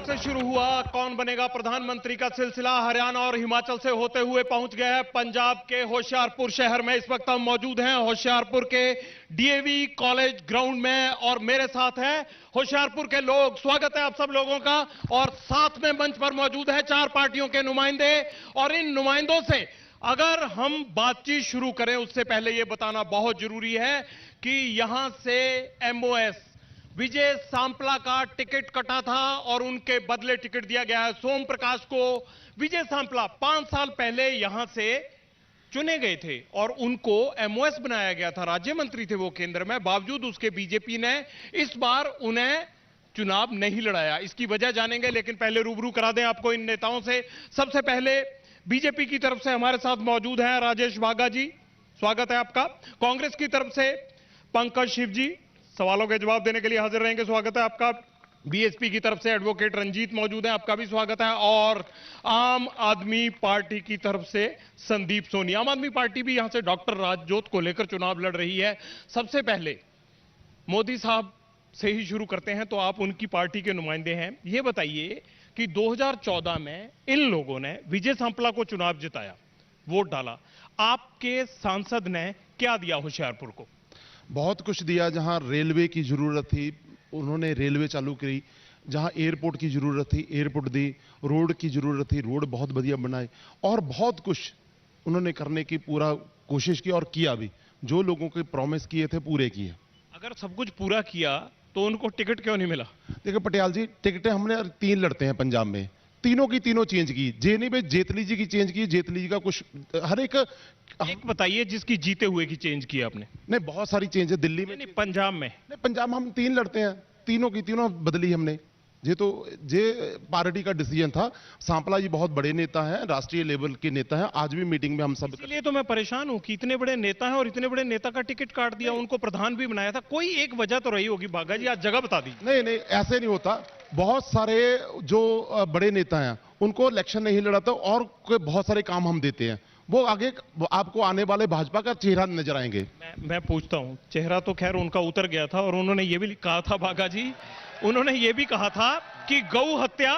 से शुरू हुआ कौन बनेगा प्रधानमंत्री का सिलसिला हरियाणा और हिमाचल से होते हुए पहुंच गया है पंजाब के होशियारपुर शहर में। इस वक्त हम मौजूद हैं होशियारपुर के डीएवी कॉलेज ग्राउंड में और मेरे साथ हैं होशियारपुर के लोग। स्वागत है आप सब लोगों का। और साथ में मंच पर मौजूद है 4 पार्टियों के नुमाइंदे और इन नुमाइंदों से अगर हम बातचीत शुरू करें उससे पहले यह बताना बहुत जरूरी है कि यहां से एमओएस विजय सांपला का टिकट कटा था और उनके बदले टिकट दिया गया है सोम प्रकाश को। विजय सांपला 5 साल पहले यहां से चुने गए थे और उनको एमओएस बनाया गया था, राज्य मंत्री थे वो केंद्र में। बावजूद उसके बीजेपी ने इस बार उन्हें चुनाव नहीं लड़ाया। इसकी वजह जानेंगे, लेकिन पहले रूबरू करा दें आपको इन नेताओं से। सबसे पहले बीजेपी की तरफ से हमारे साथ मौजूद हैं राजेश बाघा जी, स्वागत है आपका। कांग्रेस की तरफ से पंकज शिव जी सवालों के जवाब देने के लिए हाजिर रहेंगे, स्वागत है आपका। बीएसपी की तरफ से एडवोकेट रंजीत मौजूद हैं, आपका भी स्वागत है। और आम आदमी पार्टी की तरफ से संदीप सोनी। आम आदमी पार्टी भी यहां से डॉक्टर राजजोत को लेकर चुनाव लड़ रही है। सबसे पहले मोदी साहब से ही शुरू करते हैं, तो आप उनकी पार्टी के नुमाइंदे हैं। यह बताइए कि 2014 में इन लोगों ने विजय सांपला को चुनाव जिताया, वोट डाला, आपके सांसद ने क्या दिया होशियारपुर को? बहुत कुछ दिया। जहां रेलवे की जरूरत थी उन्होंने रेलवे चालू करी, जहां एयरपोर्ट की जरूरत थी एयरपोर्ट दी, रोड की जरूरत थी रोड बहुत बढ़िया बनाए, और बहुत कुछ उन्होंने करने की पूरा कोशिश की और किया भी। जो लोगों के प्रॉमिस किए थे पूरे किए। अगर सब कुछ पूरा किया तो उनको टिकट क्यों नहीं मिला? देखिए पटियाल जी, टिकटें हमने 3 लड़ते हैं पंजाब में, तीनों की तीनों चेंज की। जेनी में जेतली जी की चेंज की, जेतली जी का कुछ हर एक बताइए जिसकी जीते हुए की चेंज की आपने। नहीं, बहुत सारी चेंज है दिल्ली में। नहीं, पंजाब में नहीं, पंजाब में हम 3 लड़ते हैं, तीनों की तीनों बदली हमने। ये तो जे पार्टी का डिसीजन था। सांपला जी बहुत बड़े नेता हैं, राष्ट्रीय लेवल के नेता हैं। आज भी मीटिंग में हम सब, इसलिए तो मैं परेशान हूं कि इतने बड़े नेता हैं और इतने बड़े नेता का टिकट काट दिया, उनको प्रधान भी बनाया था। कोई एक वजह तो रही होगी बाघा जी, आज जगह बता दीजिए। नहीं नहीं, ऐसे नहीं होता। बहुत सारे जो बड़े नेता हैं उनको इलेक्शन नहीं लड़ाते और बहुत सारे काम हम देते हैं। वो आगे आपको आने वाले भाजपा का चेहरा नजर आएंगे। मैं पूछता हूं, चेहरा तो खैर उनका उतर गया था और उन्होंने ये भी कहा था बाघा जी, उन्होंने ये भी कहा था कि गौ हत्या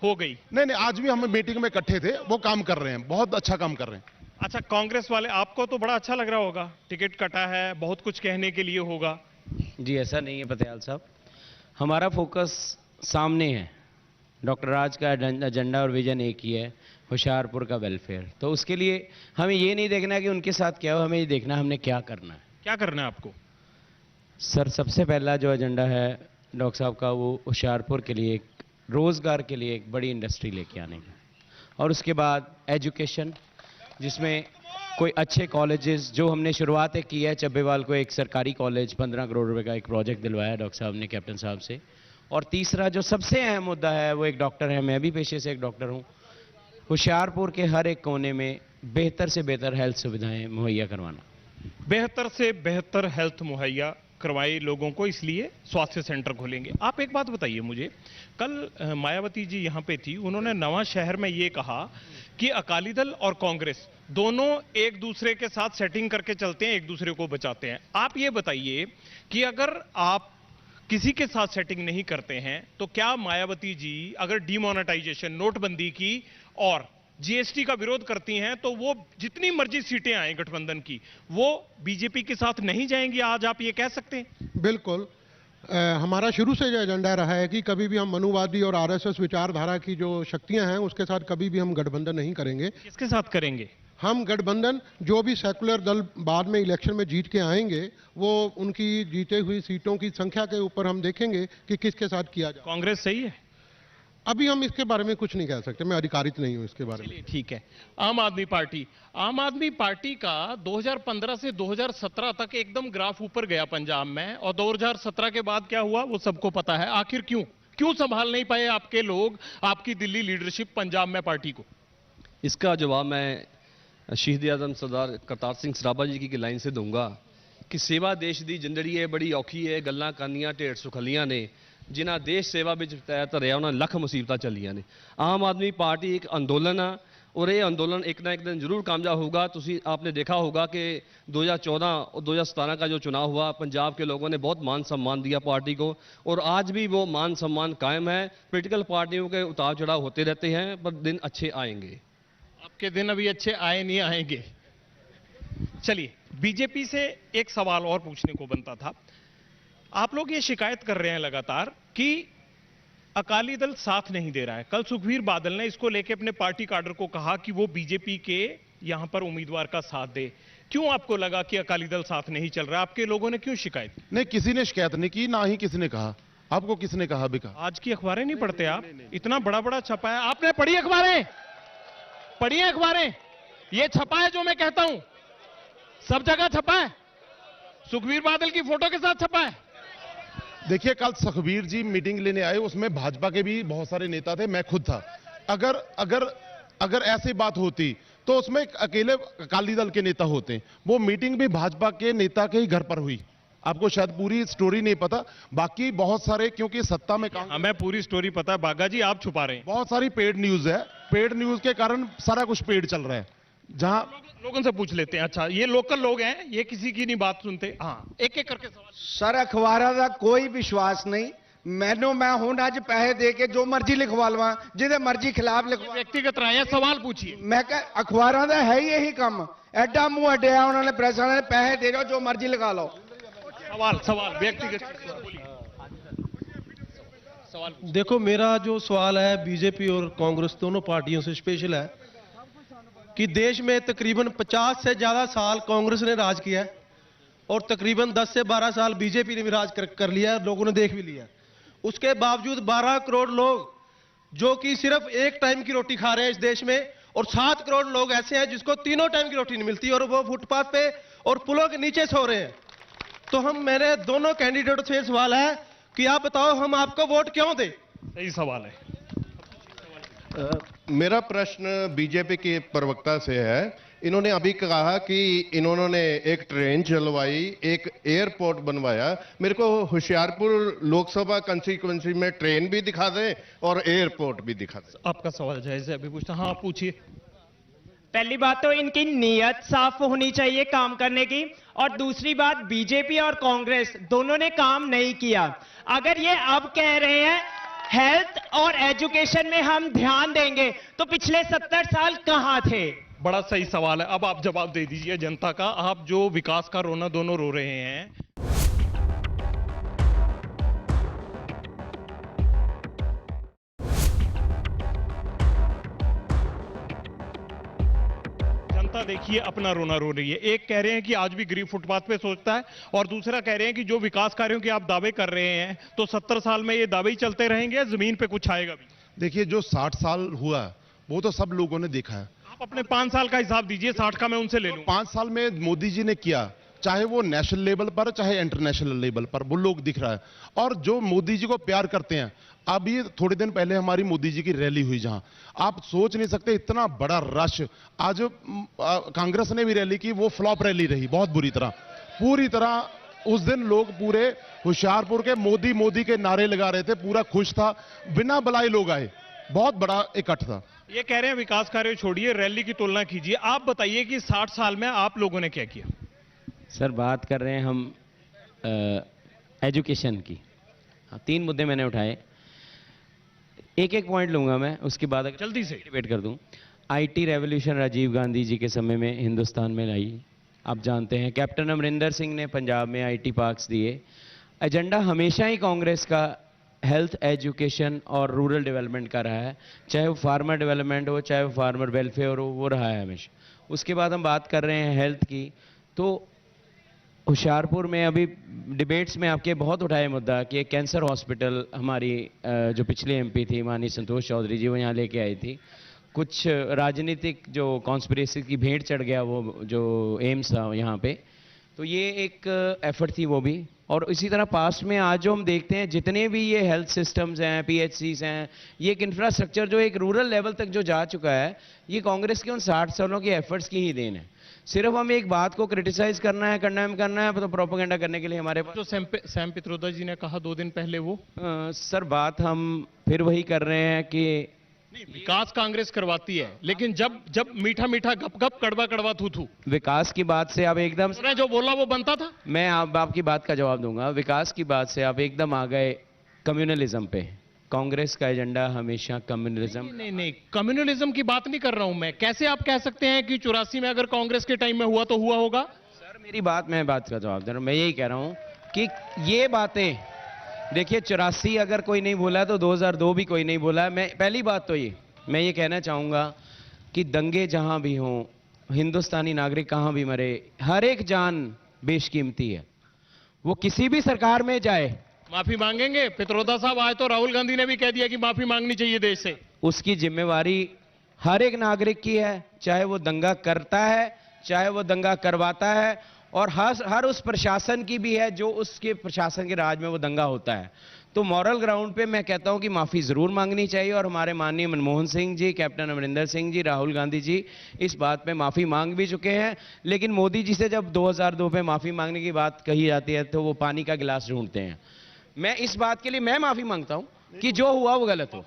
हो गई। नहीं नहीं, आज भी हम मीटिंग में इकट्ठे थे, वो काम कर रहे हैं, बहुत अच्छा काम कर रहे हैं। अच्छा, कांग्रेस वाले आपको तो बड़ा अच्छा लग रहा होगा, टिकट कटा है, बहुत कुछ कहने के लिए होगा। जी ऐसा नहीं है पटियाल साहब, हमारा फोकस सामने है। डॉक्टर राज का एजेंडा और विजन एक ही है, होशियारपुर का वेलफेयर। तो उसके लिए हमें ये नहीं देखना है कि उनके साथ क्या हो, हमें ये देखना है हमने क्या करना है। क्या करना है आपको? सर सबसे पहला जो एजेंडा है डॉक्टर साहब का, वो होशियारपुर के लिए रोज़गार के लिए एक बड़ी इंडस्ट्री लेके आने का, और उसके बाद एजुकेशन, जिसमें कोई अच्छे कॉलेजेस, जो हमने शुरुआत की है चब्बेवाल को एक सरकारी कॉलेज 15 करोड़ रुपए का एक प्रोजेक्ट दिलवाया डॉक्टर साहब ने कैप्टन साहब से। और तीसरा जो सबसे अहम मुद्दा है वो एक डॉक्टर है, मैं भी पेशे से एक डॉक्टर हूँ, होशियारपुर के हर एक कोने में बेहतर से बेहतर हेल्थ सुविधाएं मुहैया करवाना। बेहतर से बेहतर हेल्थ मुहैया करवाई लोगों को, इसलिए स्वास्थ्य सेंटर खोलेंगे। आप एक बात बताइए मुझे, कल मायावती जी यहां पे थी, उन्होंने नवां शहर में ये कहा कि अकाली दल और कांग्रेस दोनों एक दूसरे के साथ सेटिंग करके चलते हैं, एक दूसरे को बचाते हैं। आप ये बताइए कि अगर आप किसी के साथ सेटिंग नहीं करते हैं तो क्या मायावती जी अगर डिमोनेटाइजेशन, नोटबंदी की और जीएसटी का विरोध करती हैं तो वो जितनी मर्जी सीटें आए गठबंधन की, वो बीजेपी के साथ नहीं जाएंगी? आज आप ये कह सकते हैं? बिल्कुल। हमारा शुरू से जो एजेंडा रहा है कि कभी भी हम मनुवादी और आरएसएस विचारधारा की जो शक्तियां हैं उसके साथ कभी भी हम गठबंधन नहीं करेंगे। किसके साथ करेंगे? हम गठबंधन जो भी सेकुलर दल बाद में इलेक्शन में जीत के आएंगे, वो उनकी जीते हुई सीटों की संख्या के ऊपर हम देखेंगे कि किसके साथ किया जाए। कांग्रेस सही है? अभी हम इसके बारे में कुछ नहीं कह सकते, मैं अधिकारित नहीं हूं इसके बारे में। ठीक है। आम आदमी पार्टी का 2015 से 2017 तक एकदम ग्राफ ऊपर गया पंजाब में, और 2017 के बाद क्या हुआ वो सबको पता है। आखिर क्यों संभाल नहीं पाए आपके लोग, आपकी दिल्ली लीडरशिप पंजाब में पार्टी को? इसका जवाब मैं शहीद आजम सरदार करतार सिंह सराभा जी की लाइन से दूंगा कि सेवा देश दी जिंदड़ी है बड़ी औखी है, गल्लां करनियां ढेर सुखलियां ने, जिन्हां देश सेवा विच तैर धरिया उन्हां लख मुसीबतां चलियां ने। आम आदमी पार्टी एक अंदोलन आ, और ये अंदोलन एक ना एक दिन जरूर कामयाब होगा। आपने देखा होगा कि 2014 और 2017 का जो चुनाव हुआ, पंजाब के लोगों ने बहुत मान सम्मान दिया पार्टी को, और आज भी वो मान सम्मान कायम है। पॉलिटिकल पार्टियों के उतार चढ़ाव होते रहते हैं, पर दिन अच्छे आएंगे। आपके दिन अभी अच्छे आए नहीं आएंगे। चलिए, बीजेपी से एक सवाल और पूछने को बनता था। आप लोग ये शिकायत कर रहे हैं लगातार कि अकाली दल साथ नहीं दे रहा है। कल सुखबीर बादल ने इसको लेके अपने पार्टी काडर को कहा कि वो बीजेपी के यहां पर उम्मीदवार का साथ दे। क्यों आपको लगा कि अकाली दल साथ नहीं चल रहा? आपके लोगों ने क्यों शिकायत की? नहीं, किसी ने शिकायत नहीं की, ना ही किसी ने कहा। आपको किसने कहा? बिका आज की अखबारें नहीं पढ़ते आप? इतना बड़ा बड़ा छपा है, आपने पढ़ी अखबारें? पढ़ी है अखबारें? ये छपा है जो मैं कहता हूं, सब जगह छपा है। सुखबीर बादल की फोटो के साथ छपा है। देखिए, कल सुखबीर जी मीटिंग लेने आए, उसमें भाजपा के भी बहुत सारे नेता थे, मैं खुद था। अगर अगर अगर ऐसी बात होती तो उसमें अकेले अकाली दल के नेता होते। वो मीटिंग भी भाजपा के नेता के ही घर पर हुई। आपको शायद पूरी स्टोरी नहीं पता, बाकी बहुत सारे, क्योंकि सत्ता में काम, हमें पूरी स्टोरी पता है बागा जी, आप छुपा रहे हैं। बहुत सारी पेड न्यूज है। पेड न्यूज के कारण सारा कुछ पेड चल रहा है। जहां लोगों से पूछ लेते हैं। अच्छा, ये लोकल लोग हैं, ये किसी की नहीं बात सुनते। हाँ, एक एक करके सवाल। सर, अखबारां ਦਾ ਕੋਈ ਵਿਸ਼ਵਾਸ ਨਹੀਂ ਮੈਨੂੰ। मैं ਹੁਣ ਅੱਜ ਪੈਸੇ ਦੇ ਕੇ ਜੋ ਮਰਜ਼ੀ ਲਿਖਵਾ ਲਵਾਂ, ਜਿਹਦੇ ਮਰਜ਼ੀ ਖਿਲਾਫ ਲਿਖਵਾ। व्यक्तिगत राय है, सवाल पूछिए। मैं कह अखबारां ਦਾ है ही यही ਕੰਮ। ਐਡਾ ਮੂੰਹ ਅੱਡਿਆ ਉਹਨਾਂ ਨੇ, ਪ੍ਰੈਸ ਵਾਲਿਆਂ ਨੇ, ਪੈਸੇ ਦੇ ਦਿਓ ਜੋ ਮਰਜ਼ੀ ਲਗਾ ਲਓ। सवाल व्यक्तिगत सवाल। देखो, मेरा जो सवाल है बीजेपी और कांग्रेस दोनों पार्टियों से स्पेशल है कि देश में तकरीबन 50 से ज्यादा साल कांग्रेस ने राज किया है और तकरीबन 10 से 12 साल बीजेपी ने भी राज कर लिया है, लोगों ने देख भी लिया। उसके बावजूद 12 करोड़ लोग जो कि सिर्फ एक टाइम की रोटी खा रहे हैं इस देश में, और 7 करोड़ लोग ऐसे हैं जिसको तीनों टाइम की रोटी नहीं मिलती और वो फुटपाथ पे और पुलों के नीचे सो रहे हैं। तो मेरे दोनों कैंडिडेट से सवाल है कि आप बताओ, हम आपको वोट क्यों दें? सही सवाल है। मेरा प्रश्न बीजेपी के प्रवक्ता से है। इन्होंने अभी कहा कि इन्होंने एक ट्रेन चलवाई, एक एयरपोर्ट बनवाया। मेरे को होशियारपुर लोकसभा कंस्टिट्यूएंसी में ट्रेन भी दिखा दें और एयरपोर्ट भी दिखा दें। आपका सवाल जायज है, अभी पूछता। हाँ, आप पूछिए। पहली बात तो इनकी नीयत साफ होनी चाहिए काम करने की, और दूसरी बात बीजेपी और कांग्रेस दोनों ने काम नहीं किया। अगर ये अब कह रहे हैं हेल्थ और एजुकेशन में हम ध्यान देंगे, तो पिछले 70 साल कहां थे? बड़ा सही सवाल है। अब आप जवाब दे दीजिए जनता का। आप जो विकास का रोना दोनों रो रहे हैं, जनता देखिए अपना रोना रो रही है। एक कह रहे हैं कि आज भी गरीब फुटपाथ पे सोचता है, और दूसरा कह रहे हैं कि जो विकास कार्यों के आप दावे कर रहे हैं, तो 70 साल में ये दावे ही चलते रहेंगे, जमीन पे कुछ आएगा भी? देखिए, जो 60 साल हुआ वो तो सब लोगों ने देखा है। आप अपने 5 साल का हिसाब दीजिए, 60 का मैं उनसे ले लूं। 5 साल में मोदी जी ने किया, चाहे वो नेशनल लेवल पर चाहे इंटरनेशनल लेवल पर, वो लोग दिख रहा है। और जो मोदी जी को प्यार करते हैं, अभी थोड़े दिन पहले हमारी मोदी जी की रैली हुई, जहां आप सोच नहीं सकते इतना बड़ा रश। आज कांग्रेस ने भी रैली की, वो फ्लॉप रैली रही, बहुत बुरी तरह, पूरी तरह। उस दिन लोग पूरे होशियारपुर के मोदी मोदी के नारे लगा रहे थे, पूरा खुश था, बिना बुलाए लोग आए, बहुत बड़ा इकट्ठ था। ये कह रहे हैं विकास कार्य छोड़िए, रैली की तुलना कीजिए। आप बताइए कि 60 साल में आप लोगों ने क्या किया? सर, बात कर रहे हैं हम एजुकेशन की। 3 मुद्दे मैंने उठाए, एक एक पॉइंट लूंगा मैं, उसके बाद अगर जल्दी से डिबेट कर दूं। आईटी रेवोल्यूशन राजीव गांधी जी के समय में हिंदुस्तान में लाई, आप जानते हैं। कैप्टन अमरिंदर सिंह ने पंजाब में आईटी पार्क्स दिए। एजेंडा हमेशा ही कांग्रेस का हेल्थ, एजुकेशन और रूरल डेवलपमेंट का रहा है, चाहे वो फार्मर डेवलपमेंट हो, चाहे वो फार्मर वेलफेयर हो, वो रहा है हमेशा। उसके बाद हम बात कर रहे हैं हेल्थ की, तो होशियारपुर में अभी डिबेट्स में आपके बहुत उठाए मुद्दा कि एक कैंसर हॉस्पिटल हमारी जो पिछले एमपी थी माननीय संतोष चौधरी जी, वो यहाँ लेके आई थी। कुछ राजनीतिक जो कॉन्स्पिरेसी की भेंट चढ़ गया वो जो एम्स था यहाँ पे, तो ये एक एफर्ट थी वो भी। और इसी तरह पास्ट में आज जो हम देखते हैं जितने भी ये हेल्थ सिस्टम्स हैं, पीएचसीज हैं, ये एक इंफ्रास्ट्रक्चर जो एक रूरल लेवल तक जो जा चुका है, ये कांग्रेस के उन 60 सालों के एफर्ट्स की ही देन है। सिर्फ हमें एक बात को क्रिटिसाइज करना है, कंडेम करना है, तो प्रोपेगेंडा करने के लिए हमारे पास जो सैम पित्रोदा जी ने कहा 2 दिन पहले, वो सर बात हम फिर वही कर रहे हैं कि नहीं, विकास कांग्रेस करवाती है, लेकिन जब जब मीठा मीठा गप गप कड़वा कड़वा थू थू, विकास की बात से आप एकदम उसने जो बोला वो बनता था। मैं आपकी बात का जवाब दूंगा। विकास की बात से आप एकदम आ गए कम्युनलिज्म पे। कांग्रेस का एजेंडा हमेशा कम्युनलिज्म। नहीं नहीं, कम्युनलिज्म की बात नहीं कर रहा हूं मैं। कैसे आप कह सकते हैं कि 84 में अगर कांग्रेस के टाइम में हुआ तो हुआ होगा? सर मैं बात का जवाब दे रहा हूं। मैं यही कह रहा हूं कि ये बातें, देखिए 84 अगर कोई नहीं बोला तो 2002 भी कोई नहीं बोला। मैं पहली बात तो मैं ये कहना चाहूंगा कि दंगे जहां भी हों, हिंदुस्तानी नागरिक कहां भी मरे, हर एक जान बेशकीमती है। वो किसी भी सरकार में जाए। माफी मांगेंगे? पित्रोदा साहब आए तो राहुल गांधी ने भी कह दिया कि माफी मांगनी चाहिए देश से। उसकी जिम्मेवारी हर एक नागरिक की है, चाहे वो दंगा करता है, चाहे वो दंगा करवाता है, और हर उस प्रशासन की भी है जो उसके प्रशासन के राज में वो दंगा होता है। तो मॉरल ग्राउंड पे मैं कहता हूं कि माफी जरूर मांगनी चाहिए, और हमारे माननीय मनमोहन सिंह जी, कैप्टन अमरिंदर सिंह जी, राहुल गांधी जी इस बात पे माफी मांग भी चुके हैं। लेकिन मोदी जी से जब 2002 पे माफी मांगने की बात कही जाती है तो वो पानी का गिलास ढूंढते हैं। मैं इस बात के लिए मैं माफी मांगता हूं कि जो हुआ वो गलत हो।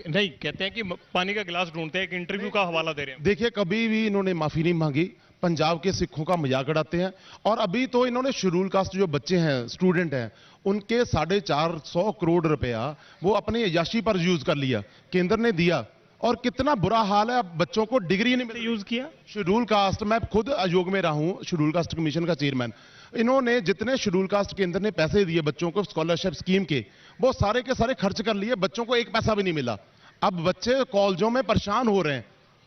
नहीं, कहते हैं कि पानी का गिलास ढूंढते हैं, एक इंटरव्यू का हवाला दे रहे हैं। देखिए, कभी भी इन्होंने माफी नहीं मांगी। पंजाब के सिखों का मजाक उड़ाते हैं। और अभी तो इन्होंने शेड्यूल कास्ट जो बच्चे हैं, स्टूडेंट हैं, उनके 450 करोड़ रुपया वो अपने याशी पर यूज कर लिया, केंद्र ने दिया। और कितना बुरा हाल है, अब बच्चों को डिग्री नहीं मिलती। यूज किया शेड्यूल कास्ट, मैं खुद आयोग में रहा हूं, शेड्यूल कास्ट कमीशन का चेयरमैन। इन्होंने जितने शेड्यूल कास्ट केंद्र ने पैसे दिए बच्चों को स्कॉलरशिप स्कीम के, वो सारे के सारे खर्च कर लिए, बच्चों को एक पैसा भी नहीं मिला। अब बच्चे कॉलेजों में परेशान हो रहे हैं,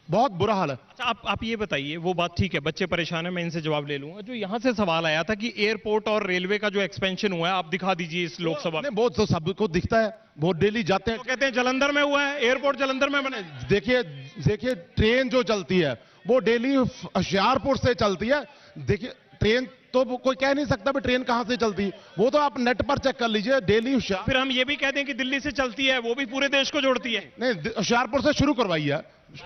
बहुत बुरा हाल है। अच्छा, आप ये बताइए, वो बात ठीक है, बच्चे परेशान है, मैं इनसे जवाब ले लूंगा। जो यहां से सवाल आया था कि एयरपोर्ट और रेलवे का जो एक्सपेंशन हुआ है, आप दिखा दीजिए इस लोकसभा में। बहुत तो सबको दिखता है, बहुत डेली जाते हैं। तो कहते हैं जलंधर में हुआ है, एयरपोर्ट जलंधर में बने। देखिए ट्रेन जो चलती है वो डेली होशियारपुर से चलती है। देखिए ट्रेन तो कोई कह नहीं सकता भी ट्रेन कहां से चलती है, वो तो आप नेट पर चेक कर लीजिए, डेली होशियार। फिर हम ये भी कह दें कि दिल्ली से चलती है, वो भी पूरे देश को जोड़ती है। नहीं, होशियारपुर से शुरू करवाई है।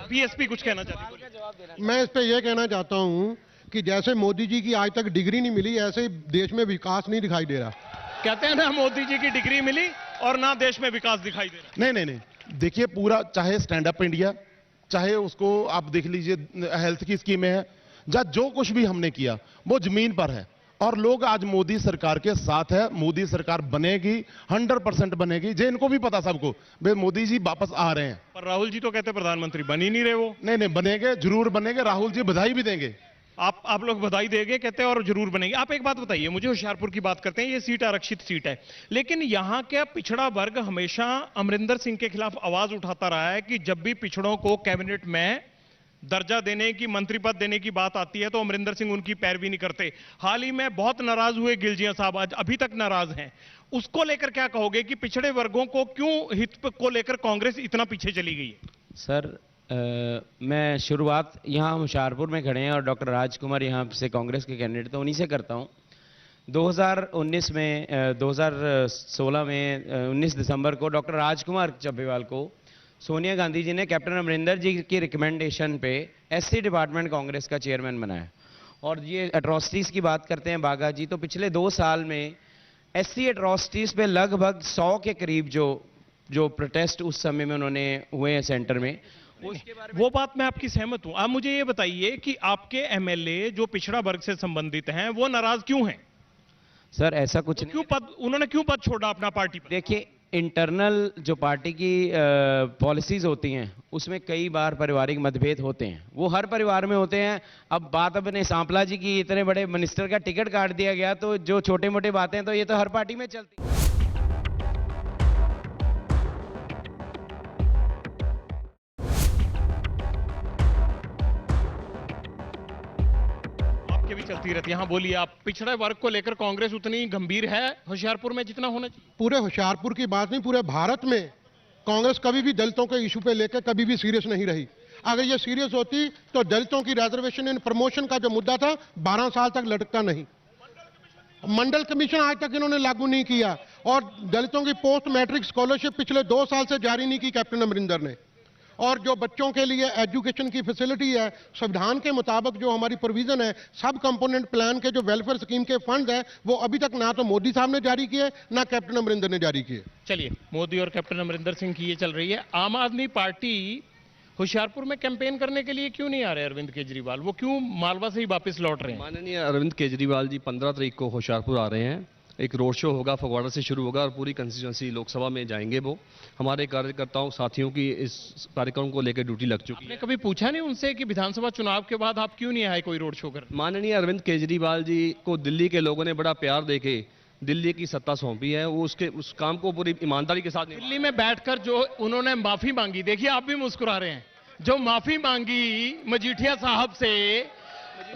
बीएसपी कुछ कहना चाहती है? मैं इस पे यह कहना चाहता हूं कि जैसे मोदी जी की आज तक डिग्री नहीं मिली, ऐसे ही देश में विकास नहीं दिखाई दे रहा। कहते हैं ना, मोदी जी की डिग्री मिली और ना देश में विकास दिखाई दे रहा। नहीं, देखिए पूरा, चाहे स्टैंड अप इंडिया, चाहे उसको आप देख लीजिए, हेल्थ की स्कीमें हैं, जो कुछ भी हमने किया वो जमीन पर है। और लोग आज मोदी सरकार के साथ है। मोदी सरकार बनेगी, 100% बनेगी। जे इनको भी पता सबको, भाई मोदी जी वापस आ रहे हैं। पर राहुल जी तो कहते हैं प्रधानमंत्री बन ही नहीं रहे वो। नहीं, बनेंगे, जरूर बनेंगे। राहुल जी बधाई भी देंगे। आप लोग बधाई देंगे कहते हैं और जरूर बनेंगे। आप एक बात बताइए मुझे, होशियारपुर की बात करते हैं, ये सीट आरक्षित सीट है, लेकिन यहां का पिछड़ा वर्ग हमेशा अमरिंदर सिंह के खिलाफ आवाज उठाता रहा है कि जब भी पिछड़ों को कैबिनेट में दर्जा देने की, मंत्री पद देने की बात आती है तो अमरिंदर सिंह उनकी पैरवी नहीं करते। हाल ही में बहुत नाराज हुए गिलजिया साहब, आज अभी तक नाराज हैं। उसको लेकर क्या कहोगे कि पिछड़े वर्गों को क्यों हित को लेकर कांग्रेस इतना पीछे चली गई है? सर मैं शुरुआत यहाँ होशियारपुर में खड़े हैं और डॉक्टर राजकुमार यहाँ से कांग्रेस के कैंडिडेट, तो उन्हीं से करता हूँ। 2019 में 2016 में 19 दिसंबर को डॉक्टर राजकुमार चब्बेवाल को सोनिया गांधी जी ने कैप्टन अमरिंदर जी की रिकमेंडेशन पे एससी डिपार्टमेंट कांग्रेस का चेयरमैन बनाया। और ये एट्रॉसिटीज़ की बात करते हैं बागा जी, तो पिछले 2 साल में एससी एट्रॉसिटीज़ पे लगभग 100 के करीब जो प्रोटेस्ट उस समय में उन्होंने हुए हैं सेंटर में, वो बात मैं आपकी सहमत हूं। आप मुझे ये बताइए कि आपके एमएलए जो पिछड़ा वर्ग से संबंधित हैं वो नाराज क्यों हैं? सर ऐसा कुछ नहीं। उन्होंने क्यों पद छोड़ा अपना पार्टी पर? देखिए, इंटरनल जो पार्टी की पॉलिसीज होती हैं उसमें कई बार पारिवारिक मतभेद होते हैं, वो हर परिवार में होते हैं। अब बात अपने सांपला जी की, इतने बड़े मिनिस्टर का टिकट काट दिया गया, तो जो छोटे मोटे बातें तो ये तो हर पार्टी में चलती है। भी चलती रहती है। हाँ बोलिए आप, पिछड़े वर्ग को लेकर कांग्रेस उतनी गंभीर है होशियारपुर में जितना होना चाहिए? पूरे होशियारपुर की बात नहीं, पूरे भारत में कांग्रेस कभी भी दलितों के इशू पे लेकर कभी भी सीरियस नहीं रही। अगर ये सीरियस होती तो दलितों की रिजर्वेशन इन प्रमोशन का जो मुद्दा था 12 साल तक लटकता नहीं। मंडल कमीशन आज तक इन्होंने लागू नहीं किया, और दलितों की पोस्ट मैट्रिक स्कॉलरशिप पिछले 2 साल से जारी नहीं की कैप्टन अमरिंदर ने। और जो बच्चों के लिए एजुकेशन की फैसिलिटी है, संविधान के मुताबिक जो हमारी प्रोविजन है, सब कंपोनेंट प्लान के जो वेलफेयर स्कीम के फंड है, वो अभी तक ना तो मोदी साहब ने जारी किए, ना कैप्टन अमरिंदर ने जारी किए। चलिए, मोदी और कैप्टन अमरिंदर सिंह की ये चल रही है। आम आदमी पार्टी होशियारपुर में कैंपेन करने के लिए क्यों नहीं आ रहे अरविंद केजरीवाल? वो क्यों मालवा से ही वापस लौट रहे हैं? माननीय अरविंद केजरीवाल जी 15 तारीख को होशियारपुर आ रहे हैं। एक रोड शो होगा, फगवाड़ा से शुरू होगा और पूरी कंस्टिट्यूंसी लोकसभा में जाएंगे। वो हमारे कार्यकर्ताओं साथियों की इस कार्यक्रम को लेकर ड्यूटी लग चुकी है। आपने कभी पूछा नहीं उनसे कि विधानसभा चुनाव के बाद आप क्यों नहीं आए कोई रोड शो कर? माननीय अरविंद केजरीवाल जी को दिल्ली के लोगों ने बड़ा प्यार देके दिल्ली की सत्ता सौंपी है। वो उस काम को पूरी ईमानदारी के साथ दिल्ली में बैठकर जो उन्होंने माफी मांगी, देखिए आप भी मुस्कुरा रहे हैं, जो माफी मांगी मजीठिया साहब से,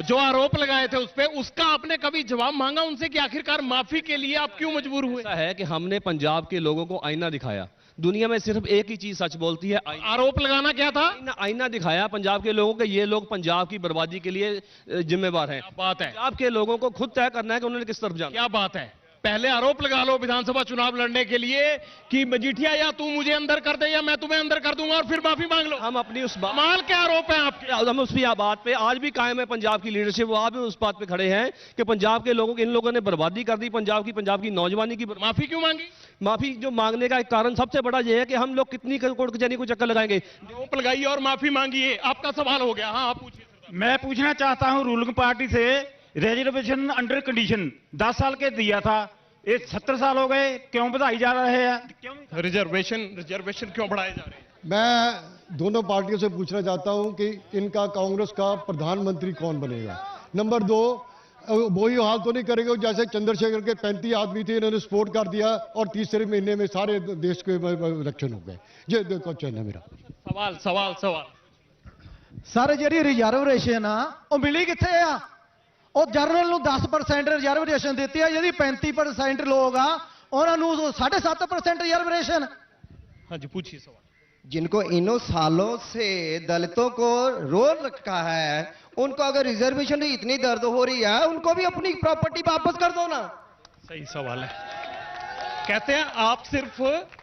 जो आरोप लगाए थे उस पे, उसका आपने कभी जवाब मांगा उनसे कि आखिरकार माफी के लिए आप क्यों मजबूर हुए? ऐसा है कि हमने पंजाब के लोगों को आईना दिखाया। दुनिया में सिर्फ एक ही चीज सच बोलती है, आरोप लगाना क्या था? आईना दिखाया पंजाब के लोगों को, ये लोग पंजाब की बर्बादी के लिए जिम्मेवार हैं। बात है, पंजाब के लोगों को खुद तय करना है कि उन्होंने किस तरफ जाना। क्या बात है? पहले आरोप लगा लो विधानसभा चुनाव लड़ने के लिए कि मजीठिया या तू मुझे अंदर कर दे या मैं तुम्हें अंदर कर दूंगा, और फिर माफी मांग लो। हम अपनी उस कमाल के आरोप है आपके। हम उस बात पे आज भी कायम है पंजाब की लीडरशिप। वो आज भी उस बात पे खड़े हैं कि पंजाब के लोगों की, इन लोगों ने बर्बादी कर दी पंजाब की नौजवानी की। माफी क्यों मांगी? माफी जो मांगने का एक कारण सबसे बड़ा ये है कि हम लोग कितनी कोर्ट कचहरी को चक्कर लगाएंगे। आरोप लगाइए और माफी मांगिए, आपका सवाल हो गया। हाँ, आप पूछिए। मैं पूछना चाहता हूं, रूलिंग पार्टी से रिजर्वेशन अंडर कंडीशन 10 साल के दिया था, ये 70 साल हो गए, क्यों बढ़ाई जा रहे हैं? क्यों रिजर्वेशन क्यों बढ़ाए जा रहे हैं? मैं दोनों पार्टियों से पूछना चाहता हूं कि इनका कांग्रेस का प्रधानमंत्री कौन बनेगा। नंबर 2, वही हाल तो नहीं करेंगे जैसे चंद्रशेखर के 35 आदमी थे, इन्होंने सपोर्ट कर दिया और तीसरे महीने में सारे देश के इलेक्शन हो गए। ये देखो क्वेश्चन है मेरा। सवाल सर, जी रिजर्वेशन आ मिली कितने आ? और जनरल ਨੂੰ 10% रिजर्वेशन देती है, यदि 35% लोग आ उन्होंने 7.5% रिजर्वेशन। हाँ जी, पूछिए सवाल। जिनको इन्हों सालों से दलितों को रोल रखा है, उनको अगर रिजर्वेशन की इतनी दर्द हो रही है, उनको भी अपनी प्रॉपर्टी वापस कर दो ना। सही सवाल है। कहते हैं आप सिर्फ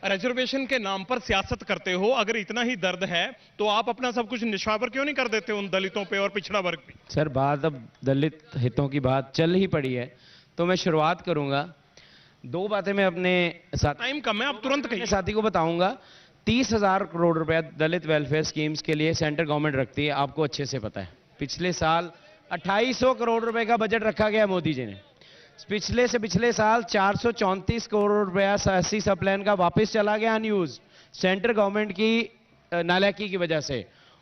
रिजर्वेशन के नाम पर सियासत करते हो, अगर इतना ही दर्द है तो आप अपना सब कुछ निशावर क्यों नहीं कर देते उन दलितों पे और पिछड़ा वर्ग पे? सर, बात अब दलित हितों की बात चल ही पड़ी है तो मैं शुरुआत करूंगा। 2 बातें मैं अपने टाइम कम है, आप तुरंत कहिए। साथी को बताऊंगा। 30,000 करोड़ रुपया दलित वेलफेयर स्कीम्स के लिए सेंट्रल गवर्नमेंट रखती है, आपको अच्छे से पता है। पिछले साल 2800 करोड़ रुपए का बजट रखा गया मोदी जी ने। पिछले साल 434 करोड़ रुपया एससी सब प्लान का वापस चला गया अनयूज, सेंट्रल गवर्नमेंट की नालायकी की वजह से।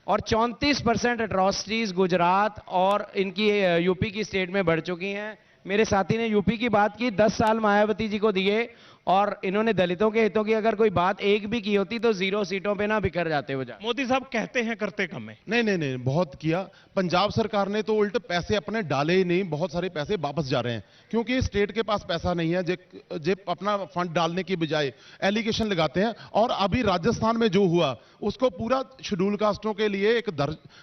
और 34% एट्रॉसिटीज गुजरात और इनकी यूपी की स्टेट में बढ़ चुकी हैं। मेरे साथी ने यूपी की बात की, 10 साल मायावती जी को दिए और इन्होंने दलितों के हितों की अगर कोई बात एक भी की होती तो 0 सीटों पे ना बिखर जाते हो। मोदी साहब कहते हैं करते कम है। नहीं, बहुत किया। पंजाब सरकार ने तो उल्टे पैसे अपने डाले ही नहीं, बहुत सारे पैसे वापस जा रहे हैं क्योंकि स्टेट के पास पैसा नहीं है। जे अपना फंड डालने की बजाय एलिगेशन लगाते हैं। और अभी राजस्थान में जो हुआ उसको पूरा शेड्यूल कास्टों के लिए एक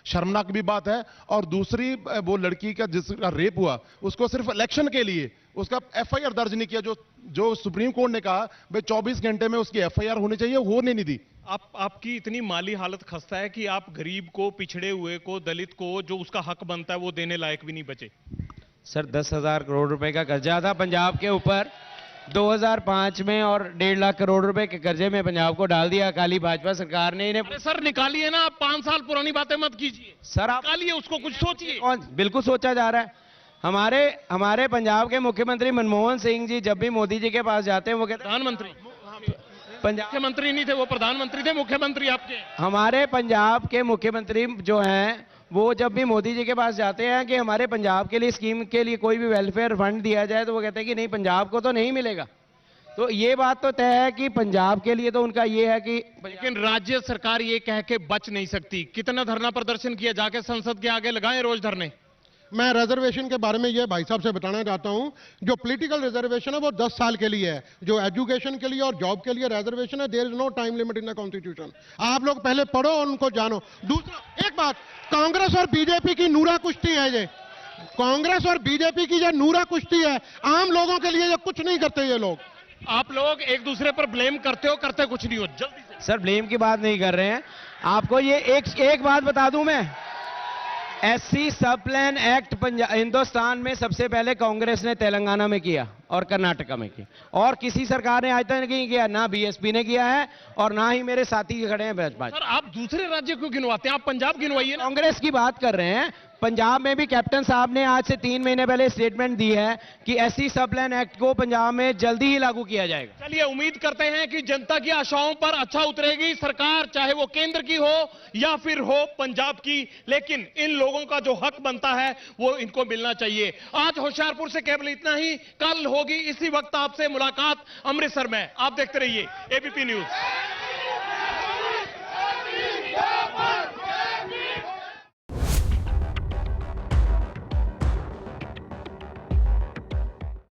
शर्मनाक भी बात है। और दूसरी, वो लड़की का जिसका रेप हुआ उसको सिर्फ इलेक्शन के लिए उसका एफआईआर दर्ज नहीं किया, जो सुप्रीम कोर्ट ने कहा भाई 24 घंटे में उसकी एफआईआर होनी चाहिए, वो नहीं दी। आपकी इतनी माली हालत खस्ता है कि आप गरीब को, पिछड़े हुए को, दलित को जो उसका हक बनता है वो देने लायक भी नहीं बचे। सर, 10,000 करोड़ रुपए का कर्जा था पंजाब के ऊपर 2005 में और 1.5 लाख करोड़ रुपए के कर्जे में पंजाब को डाल दिया अकाली भाजपा सरकार ने। इन्हें सर निकालिए ना, आप 5 साल पुरानी बातें मत कीजिए सर, आप निकालिए उसको, कुछ सोचिए। बिल्कुल सोचा जा रहा है। हमारे पंजाब के मुख्यमंत्री मनमोहन सिंह जी जब भी मोदी जी के पास जाते हैं वो कहते हैं प्रधानमंत्री, पंजाब के मंत्री नहीं थे वो, प्रधानमंत्री थे, मुख्यमंत्री आपके। हमारे पंजाब के मुख्यमंत्री जो हैं वो जब भी मोदी जी के पास जाते हैं कि हमारे पंजाब के लिए स्कीम के लिए कोई भी वेलफेयर फंड दिया जाए तो वो कहते हैं कि नहीं, पंजाब को तो नहीं मिलेगा। तो ये बात तो तय है कि पंजाब के लिए तो उनका ये है कि, लेकिन राज्य सरकार ये कह के बच नहीं सकती। कितना धरना प्रदर्शन किया, जाके संसद के आगे लगाएं रोज धरने। मैं रिजर्वेशन के बारे में ये भाई साहब से बताना चाहता हूं, जो पॉलिटिकल रिजर्वेशन है वो 10 साल के लिए है, जो एजुकेशन के लिए और जॉब के लिए रिजर्वेशन है, there is no time limit in the constitution. आप लोग पहले पढ़ो और उनको जानो। दूसरा, एक बात, कांग्रेस और बीजेपी की नूरा कुश्ती है ये, कांग्रेस और बीजेपी की ये नूरा कुश्ती है। आम लोगों के लिए ये कुछ नहीं करते ये लोग। आप लोग एक दूसरे पर ब्लेम करते हो, करते कुछ नहीं हो। जल्दी से सर, ब्लेम की बात नहीं कर रहे हैं आपको ये एक बात बता दूं मैं, एससी सब प्लान एक्ट हिंदुस्तान में सबसे पहले कांग्रेस ने तेलंगाना में किया और कर्नाटका में किया, और किसी सरकार ने आज तक नहीं किया, ना बीएसपी ने किया है और ना ही मेरे साथी खड़े हैं भाजपा। सर आप दूसरे राज्य क्यों गिनवाते हैं, आप पंजाब गिनवाइए ना। कांग्रेस की बात कर रहे हैं, पंजाब में भी कैप्टन साहब ने आज से 3 महीने पहले स्टेटमेंट दी है कि एससी सब प्लान एक्ट को पंजाब में जल्दी ही लागू किया जाएगा। चलिए उम्मीद करते हैं कि जनता की आशाओं पर अच्छा उतरेगी सरकार, चाहे वो केंद्र की हो या फिर हो पंजाब की, लेकिन इन लोगों का जो हक बनता है वो इनको मिलना चाहिए। आज होशियारपुर से केवल इतना ही, कल होगी इसी वक्त आपसे मुलाकात अमृतसर में। आप देखते रहिए एबीपी न्यूज।